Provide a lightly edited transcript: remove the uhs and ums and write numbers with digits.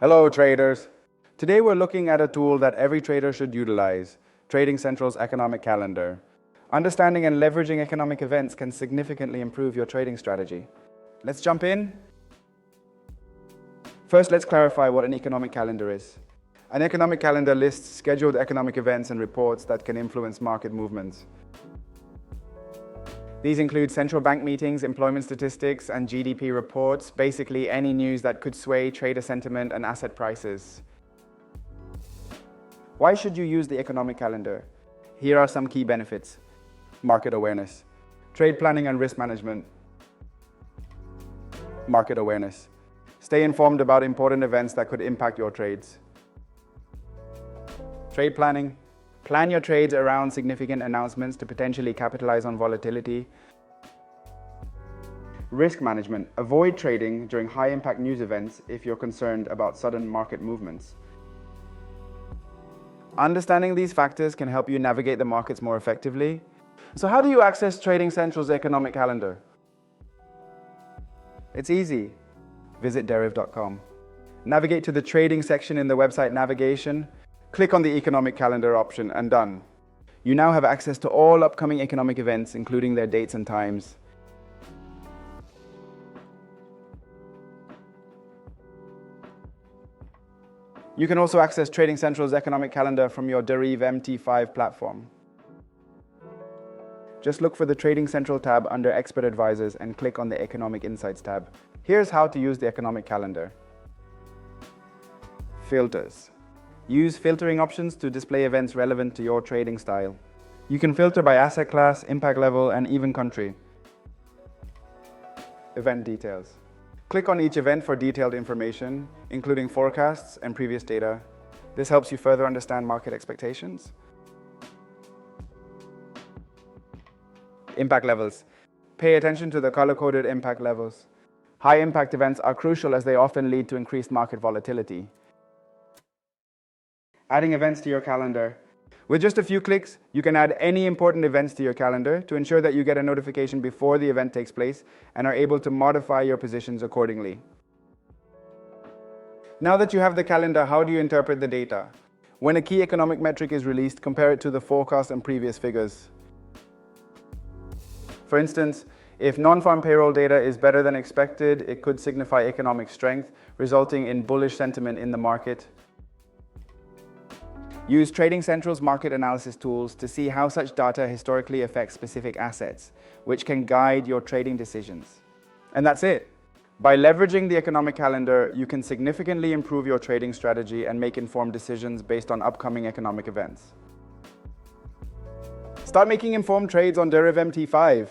Hello traders! Today we're looking at a tool that every trader should utilize, Trading Central's economic calendar. Understanding and leveraging economic events can significantly improve your trading strategy. Let's jump in. First, let's clarify what an economic calendar is. An economic calendar lists scheduled economic events and reports that can influence market movements. These include central bank meetings, employment statistics, and GDP reports, basically any news that could sway trader sentiment and asset prices. Why should you use the economic calendar? Here are some key benefits. Market awareness. Trade planning and risk management. Market awareness. Stay informed about important events that could impact your trades. Trade planning. Plan your trades around significant announcements to potentially capitalize on volatility. Risk management. Avoid trading during high-impact news events if you're concerned about sudden market movements. Understanding these factors can help you navigate the markets more effectively. So how do you access Trading Central's economic calendar? It's easy. Visit deriv.com. Navigate to the trading section in the website navigation. Click on the economic calendar option and done. You now have access to all upcoming economic events, including their dates and times. You can also access Trading Central's economic calendar from your Deriv MT5 platform. Just look for the Trading Central tab under Expert Advisors and click on the Economic Insights tab. Here's how to use the economic calendar. Filters. Use filtering options to display events relevant to your trading style. You can filter by asset class, impact level, and even country. Event details. Click on each event for detailed information, including forecasts and previous data. This helps you further understand market expectations. Impact levels. Pay attention to the color-coded impact levels. High-impact events are crucial as they often lead to increased market volatility. Adding events to your calendar. With just a few clicks, you can add any important events to your calendar to ensure that you get a notification before the event takes place and are able to modify your positions accordingly. Now that you have the calendar, how do you interpret the data? When a key economic metric is released, compare it to the forecast and previous figures. For instance, if non-farm payroll data is better than expected, it could signify economic strength, resulting in bullish sentiment in the market. Use Trading Central's market analysis tools to see how such data historically affects specific assets, which can guide your trading decisions. And that's it. By leveraging the economic calendar, you can significantly improve your trading strategy and make informed decisions based on upcoming economic events. Start making informed trades on Deriv MT5.